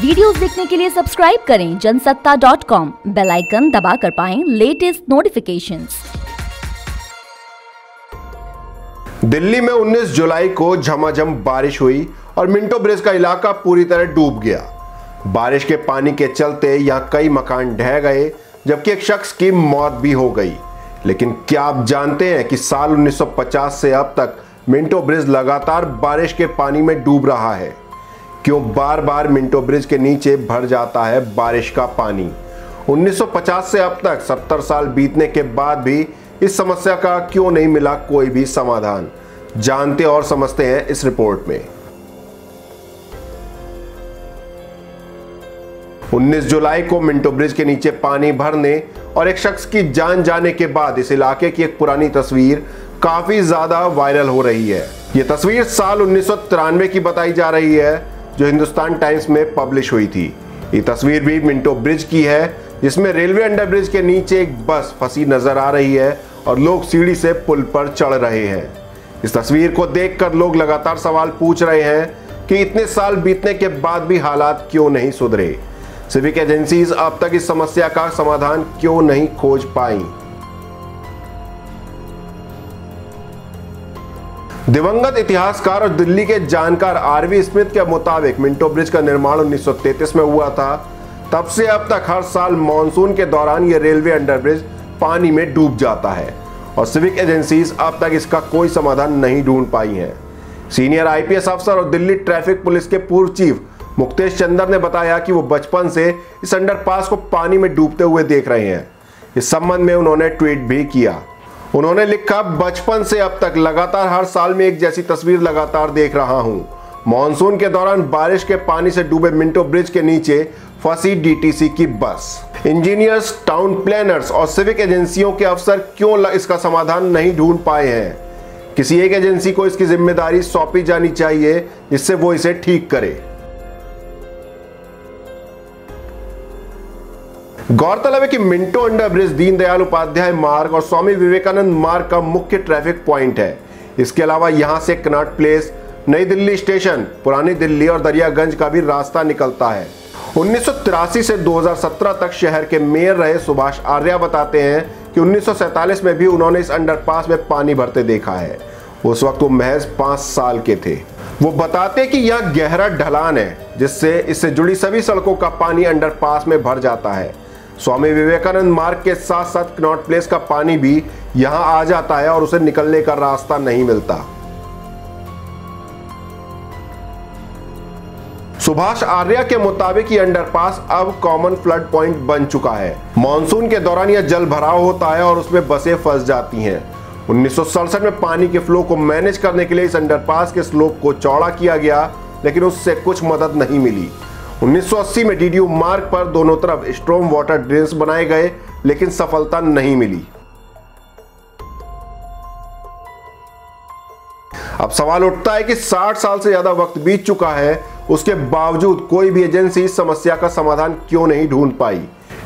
Videos देखने के लिए सब्सक्राइब करें जनसत्ता.com, बेल आइकन दबाकर पाएं लेटेस्ट नोटिफिकेशंस। दिल्ली में 19 जुलाई को झमाझम बारिश हुई और मिंटो ब्रिज का इलाका पूरी तरह डूब गया। बारिश के पानी के चलते यहाँ कई मकान ढह गए, जबकि एक शख्स की मौत भी हो गई। लेकिन क्या आप जानते हैं कि साल 1950 से अब तक मिंटो ब्रिज लगातार बारिश के पानी में डूब रहा है? क्यों बार बार मिंटो ब्रिज के नीचे भर जाता है बारिश का पानी? 1950 से अब तक 70 साल बीतने के बाद भी इस समस्या का क्यों नहीं मिला कोई भी समाधान? जानते और समझते हैं इस रिपोर्ट में। 19 जुलाई को मिंटो ब्रिज के नीचे पानी भरने और एक शख्स की जान जाने के बाद इस इलाके की एक पुरानी तस्वीर काफी ज्यादा वायरल हो रही है। ये तस्वीर साल 1993 की बताई जा रही है, जो हिंदुस्तान टाइम्स में पब्लिश हुई थी। ये तस्वीर भी मिंटो ब्रिज की है, जिसमें रेलवे अंडरब्रिज के नीचे एक बस फंसी नजर आ रही है और लोग सीढ़ी से पुल पर चढ़ रहे हैं। इस तस्वीर को देखकर लोग लगातार सवाल पूछ रहे हैं कि इतने साल बीतने के बाद भी हालात क्यों नहीं सुधरे? सिविक एजेंसीज अब तक इस समस्या का समाधान क्यों नहीं खोज पाई? दिवंगत इतिहासकार और दिल्ली के जानकार आरवी स्मिथ के मुताबिक मिंटो ब्रिज का निर्माण 1933 में हुआ था। तब से अब तक हर साल मॉनसून के दौरान यह रेलवे अंडरब्रिज पानी में डूब जाता है और सिविक एजेंसीज अब तक इसका कोई समाधान नहीं ढूंढ पाई हैं। सीनियर आईपीएस अफसर और दिल्ली ट्रैफिक पुलिस के पूर्व चीफ मुक्तेश चंद्र ने बताया कि वो बचपन से इस अंडरपास को पानी में डूबते हुए देख रहे हैं। इस संबंध में उन्होंने ट्वीट भी किया। उन्होंने लिखा, बचपन से अब तक लगातार हर साल में एक जैसी तस्वीर लगातार देख रहा हूं। मॉनसून के दौरान बारिश के पानी से डूबे मिंटो ब्रिज के नीचे फंसी डीटीसी की बस। इंजीनियर्स, टाउन प्लानर्स और सिविक एजेंसियों के अफसर क्यों इसका समाधान नहीं ढूंढ पाए हैं? किसी एक एजेंसी को इसकी जिम्मेदारी सौंपी जानी चाहिए, जिससे वो इसे ठीक करे। गौरतलब है कि मिंटो अंडरब्रिज दीनदयाल उपाध्याय मार्ग और स्वामी विवेकानंद मार्ग का मुख्य ट्रैफिक पॉइंट है। इसके अलावा यहां से कनॉट प्लेस, नई दिल्ली स्टेशन, पुरानी दिल्ली और दरियागंज का भी रास्ता निकलता है। 1983 से 2017 तक शहर के मेयर रहे सुभाष आर्या बताते हैं कि 1947 में भी उन्होंने इस अंडरपास में पानी भरते देखा है। उस वक्त वो महज 5 साल के थे। वो बताते कि यह गहरा ढलान है, जिससे इससे जुड़ी सभी सड़कों का पानी अंडरपास में भर जाता है। स्वामी विवेकानंद मार्ग के साथ साथ कनॉट प्लेस का पानी भी यहां आ जाता है और उसे निकलने का रास्ता नहीं मिलता। सुभाष आर्या के मुताबिक ये अंडरपास अब कॉमन फ्लड पॉइंट बन चुका है। मॉनसून के दौरान यह जल भराव होता है और उसमें बसें फंस जाती हैं। 1967 में पानी के फ्लो को मैनेज करने के लिए इस अंडरपास के स्लोप को चौड़ा किया गया, लेकिन उससे कुछ मदद नहीं मिली। 1980 में डीडीयू मार्ग पर दोनों तरफ स्ट्रॉम वाटर ड्रेन्स बनाए गए, लेकिन सफलता नहीं मिली। अब सवाल उठता है कि 60 साल से ज्यादा वक्त बीत चुका है, उसके बावजूद कोई भी एजेंसी इस समस्या का समाधान क्यों नहीं ढूंढ पाई?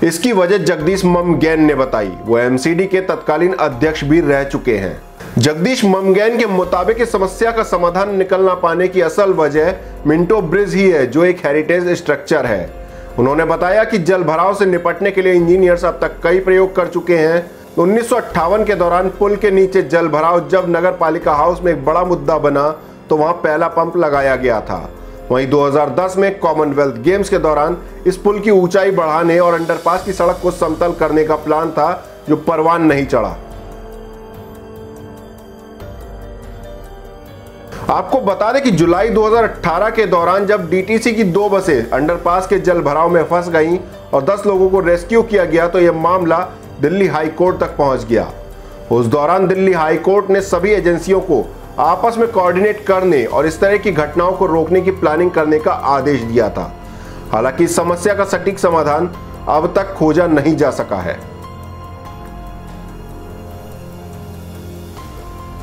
इसकी वजह जगदीश ममगैन ने बताई। वो एमसीडी के तत्कालीन अध्यक्ष भी रह चुके हैं। जगदीश ममगैन के मुताबिक इस समस्या का समाधान निकल ना पाने की असल वजह मिंटो ब्रिज ही है, जो एक हेरिटेज स्ट्रक्चर है। उन्होंने बताया कि जल भराव से निपटने के लिए इंजीनियर्स अब तक कई प्रयोग कर चुके हैं। 1958 के दौरान पुल के नीचे जल भराव जब नगर पालिका हाउस में एक बड़ा मुद्दा बना, तो वहां पहला पंप लगाया गया था। वहीं 2010 में कॉमनवेल्थ गेम्स के दौरान इस पुल की ऊंचाई बढ़ाने और अंडरपास की सड़क को समतल करने का प्लान था, जो परवान नहीं चढ़ा। आपको बता दें कि जुलाई 2018 के दौरान जब डीटीसी की 2 बसें अंडरपास के जल भराव में फंस गईं और 10 लोगों को रेस्क्यू किया गया, तो यह मामला दिल्ली हाई कोर्ट तक पहुंच गया। उस दौरान दिल्ली हाई कोर्ट ने सभी एजेंसियों को आपस में कोऑर्डिनेट करने और इस तरह की घटनाओं को रोकने की प्लानिंग करने का आदेश दिया था। हालांकि इस समस्या का सटीक समाधान अब तक खोजा नहीं जा सका है।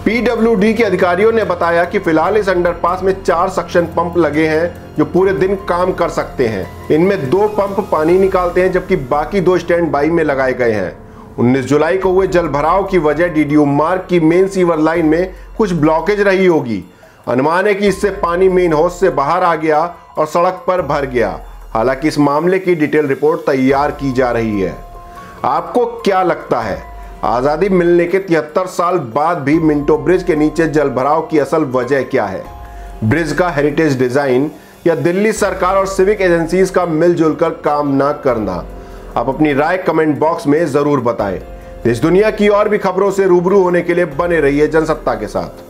पीडब्ल्यूडी के अधिकारियों ने बताया कि फिलहाल इस अंडरपास में 4 सक्शन पंप लगे हैं, जो पूरे दिन काम कर सकते हैं। इनमें 2 पंप पानी निकालते हैं, जबकि बाकी 2 स्टैंड बाई में लगाए गए हैं। 19 जुलाई को हुए जल भराव की वजह डीडीयू मार्ग की मेन सीवर लाइन में कुछ ब्लॉकेज रही होगी। अनुमान है कि इससे पानी मेन हाउस से बाहर आ गया और सड़क पर भर गया। हालांकि इस मामले की डिटेल रिपोर्ट तैयार की जा रही है। आपको क्या लगता है, आजादी मिलने के 73 साल बाद भी मिंटो ब्रिज के नीचे जलभराव की असल वजह क्या है? ब्रिज का हेरिटेज डिजाइन या दिल्ली सरकार और सिविक एजेंसीज का मिलजुल कर काम ना करना? आप अपनी राय कमेंट बॉक्स में जरूर बताएं। देश दुनिया की और भी खबरों से रूबरू होने के लिए बने रहिए जनसत्ता के साथ।